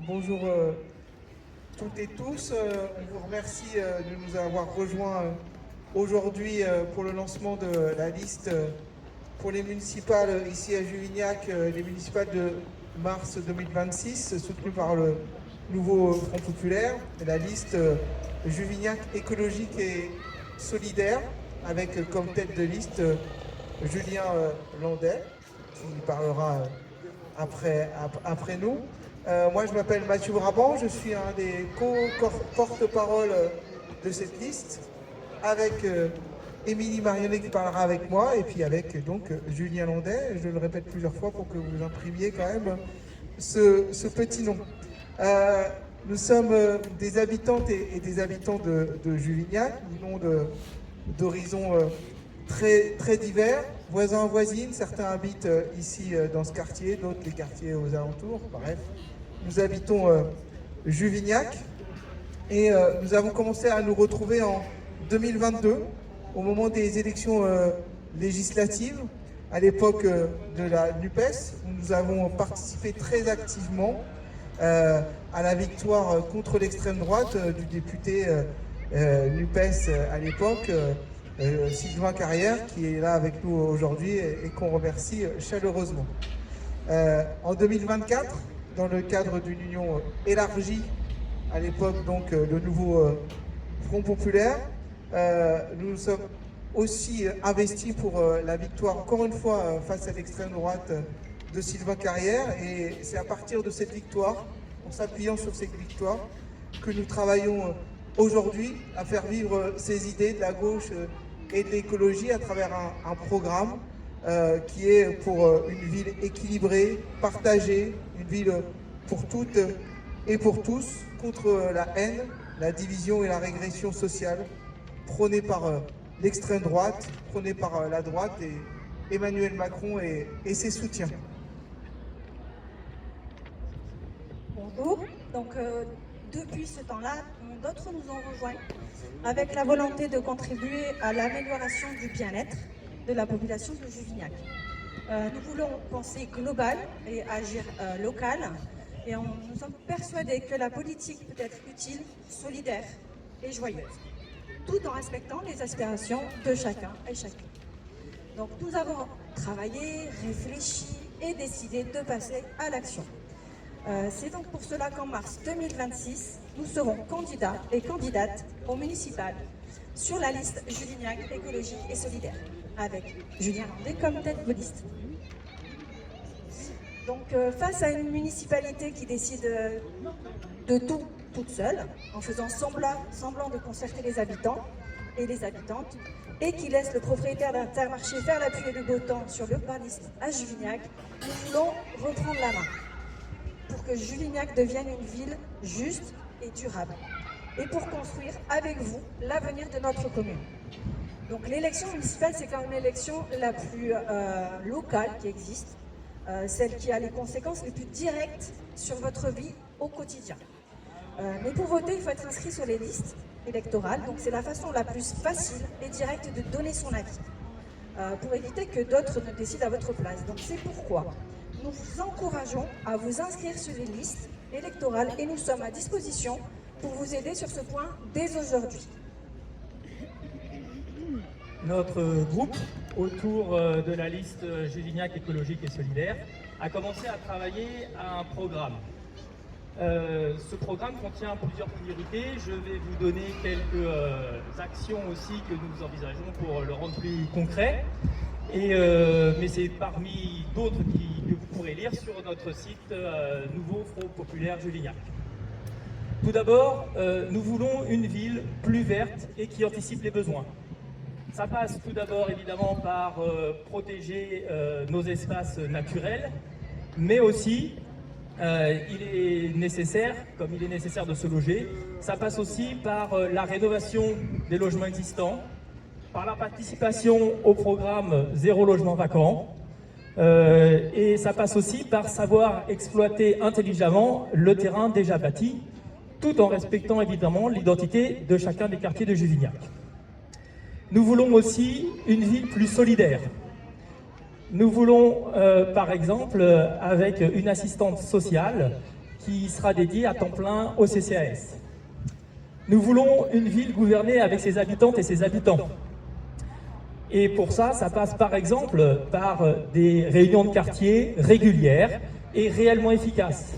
Bonjour toutes et tous. On vous remercie de nous avoir rejoints aujourd'hui pour le lancement de la liste pour les municipales ici à Juvignac, les municipales de mars 2026, soutenues par le nouveau Front Populaire, et la liste Juvignac écologique et solidaire, avec comme tête de liste Julien Landais, qui parlera après nous. Moi, je m'appelle Mathieu Brabant, je suis un des co-porte-parole de cette liste, avec Émilie Marionnet qui parlera avec moi, et puis avec donc Julien Landais. Je le répète plusieurs fois pour que vous imprimiez quand même ce petit nom. Nous sommes des habitantes et des habitants de Juvignac, nous venons d'horizons très divers, voisins, voisines. Certains habitent ici dans ce quartier, d'autres les quartiers aux alentours. Bref, nous habitons Juvignac et nous avons commencé à nous retrouver en 2022, au moment des élections législatives, à l'époque de la NUPES, où nous avons participé très activement à la victoire contre l'extrême droite du député NUPES à l'époque, Sylvain Carrière, qui est là avec nous aujourd'hui et qu'on remercie chaleureusement. En 2024, dans le cadre d'une union élargie, à l'époque donc le nouveau Front Populaire, nous nous sommes aussi investis pour la victoire, encore une fois, face à l'extrême droite de Sylvain Carrière. Et c'est à partir de cette victoire, en s'appuyant sur cette victoire, que nous travaillons aujourd'hui à faire vivre ces idées de la gauche et de l'écologie à travers un programme qui est pour une ville équilibrée, partagée, une ville pour toutes et pour tous, contre la haine, la division et la régression sociale prônée par l'extrême droite, prônée par la droite et Emmanuel Macron et ses soutiens. Bonjour. Donc, depuis ce temps-là, d'autres nous ont rejoints avec la volonté de contribuer à l'amélioration du bien-être de la population de Juvignac. Nous voulons penser global et agir local, et nous sommes persuadés que la politique peut être utile, solidaire et joyeuse, tout en respectant les aspirations de chacun et chacune. Donc nous avons travaillé, réfléchi et décidé de passer à l'action. C'est donc pour cela qu'en mars 2026, nous serons candidats et candidates aux municipales sur la liste Juvignac écologique et solidaire, avec Julien Landais comme tête de liste. Donc face à une municipalité qui décide de tout toute seule, en faisant semblant de concerter les habitants et les habitantes, et qui laisse le propriétaire d'Intermarché faire la pluie et le beau temps sur l'urbanisme à Juvignac, nous voulons reprendre la main pour que Juvignac devienne une ville juste et durable, et pour construire avec vous l'avenir de notre commune. Donc l'élection municipale, c'est quand même l'élection la plus locale qui existe, celle qui a les conséquences les plus directes sur votre vie au quotidien. Mais pour voter, il faut être inscrit sur les listes électorales, donc c'est la façon la plus facile et directe de donner son avis, pour éviter que d'autres ne décident à votre place. Donc c'est pourquoi nous vous encourageons à vous inscrire sur les listes électorales et nous sommes à disposition pour vous aider sur ce point dès aujourd'hui. Notre groupe, autour de la liste Juvignac écologique et solidaire, a commencé à travailler à un programme. Ce programme contient plusieurs priorités. Je vais vous donner quelques actions aussi que nous envisageons pour le rendre plus concret. Mais c'est parmi d'autres que vous pourrez lire sur notre site Nouveau Front Populaire Juvignac. Tout d'abord, nous voulons une ville plus verte et qui anticipe les besoins. Ça passe tout d'abord évidemment par protéger nos espaces naturels, mais aussi il est nécessaire, comme il est nécessaire de se loger, ça passe aussi par la rénovation des logements existants, par la participation au programme Zéro logement vacant, et ça passe aussi par savoir exploiter intelligemment le terrain déjà bâti, tout en respectant évidemment l'identité de chacun des quartiers de Juvignac. Nous voulons aussi une ville plus solidaire. Nous voulons, par exemple, avec une assistante sociale qui sera dédié à temps plein au CCAS. Nous voulons une ville gouvernée avec ses habitantes et ses habitants. Et pour ça, ça passe par exemple par des réunions de quartier régulières et réellement efficaces.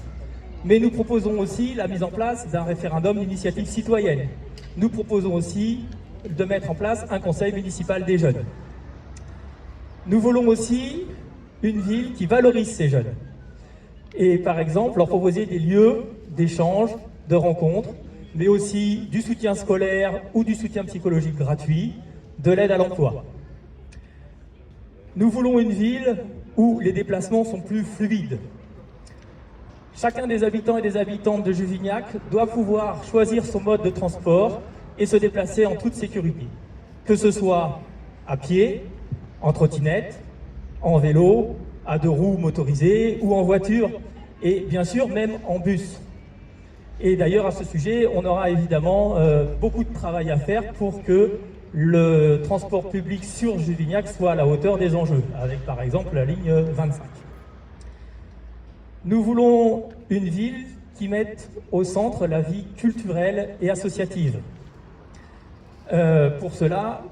Mais nous proposons aussi la mise en place d'un référendum d'initiative citoyenne. Nous proposons aussi de mettre en place un conseil municipal des jeunes. Nous voulons aussi une ville qui valorise ces jeunes. Et par exemple, leur proposer des lieux d'échange, de rencontres, mais aussi du soutien scolaire ou du soutien psychologique gratuit, de l'aide à l'emploi. Nous voulons une ville où les déplacements sont plus fluides. Chacun des habitants et des habitantes de Juvignac doit pouvoir choisir son mode de transport et se déplacer en toute sécurité. Que ce soit à pied, en trottinette, en vélo, à 2 roues motorisées ou en voiture, et bien sûr même en bus. Et d'ailleurs à ce sujet, on aura évidemment beaucoup de travail à faire pour que le transport public sur Juvignac soit à la hauteur des enjeux, avec par exemple la ligne 25. Nous voulons une ville qui mette au centre la vie culturelle et associative. Pour cela,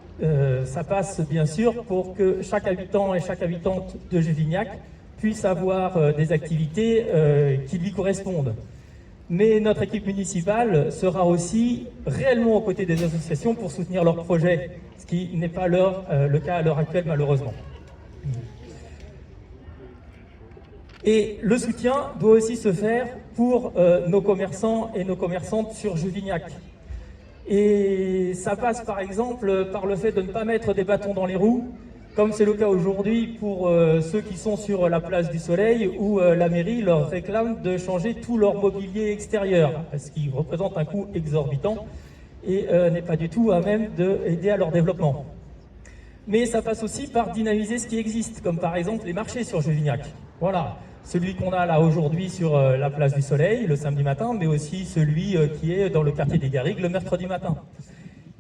ça passe bien sûr pour que chaque habitant et chaque habitante de Juvignac puisse avoir des activités qui lui correspondent. Mais notre équipe municipale sera aussi réellement aux côtés des associations pour soutenir leurs projets, ce qui n'est pas le cas à l'heure actuelle malheureusement. Et le soutien doit aussi se faire pour nos commerçants et nos commerçantes sur Juvignac. Et ça passe par exemple par le fait de ne pas mettre des bâtons dans les roues, comme c'est le cas aujourd'hui pour ceux qui sont sur la place du Soleil, où la mairie leur réclame de changer tout leur mobilier extérieur, ce qui représente un coût exorbitant et n'est pas du tout à même d'aider à leur développement. Mais ça passe aussi par dynamiser ce qui existe, comme par exemple les marchés sur Juvignac. Voilà, celui qu'on a là aujourd'hui sur la place du Soleil le samedi matin, mais aussi celui qui est dans le quartier des Garrigues le mercredi matin.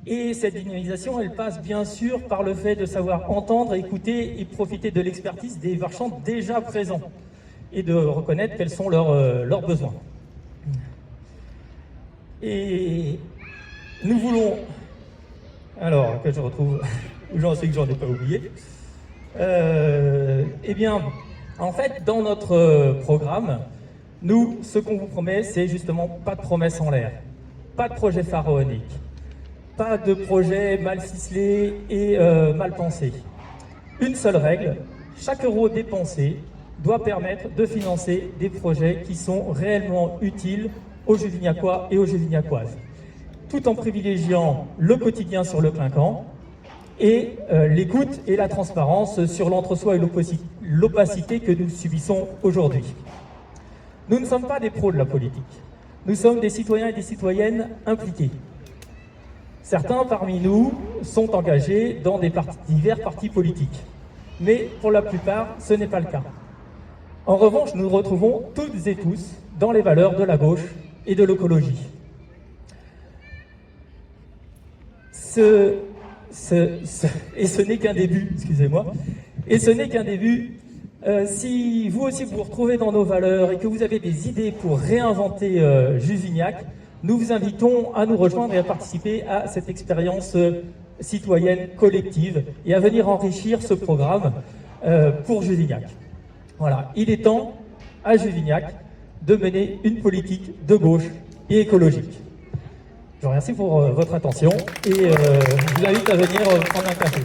Et cette dynamisation, elle passe bien sûr par le fait de savoir entendre, écouter et profiter de l'expertise des marchands déjà présents et de reconnaître quels sont leurs besoins. Et nous voulons, alors que je retrouve, j'en sais que j'en ai pas oublié, eh bien, en fait, dans notre programme, nous, ce qu'on vous promet, c'est justement pas de promesses en l'air, pas de projet pharaonique, pas de projet mal ficelé et mal pensé. Une seule règle, chaque euro dépensé doit permettre de financer des projets qui sont réellement utiles aux Juvignacois et aux Juvignacoises, tout en privilégiant le quotidien sur le clinquant et l'écoute et la transparence sur l'entre-soi et l'opacité que nous subissons aujourd'hui. Nous ne sommes pas des pros de la politique, nous sommes des citoyens et des citoyennes impliqués. Certains parmi nous sont engagés dans divers partis politiques, mais pour la plupart, ce n'est pas le cas. En revanche, nous nous retrouvons toutes et tous dans les valeurs de la gauche et de l'écologie. Et ce n'est qu'un début, excusez-moi, et ce n'est qu'un début. Si vous aussi vous vous retrouvez dans nos valeurs et que vous avez des idées pour réinventer Juvignac, nous vous invitons à nous rejoindre et à participer à cette expérience citoyenne collective et à venir enrichir ce programme pour Juvignac. Voilà, il est temps à Juvignac de mener une politique de gauche et écologique. Je vous remercie pour votre attention et je vous invite à venir prendre un café.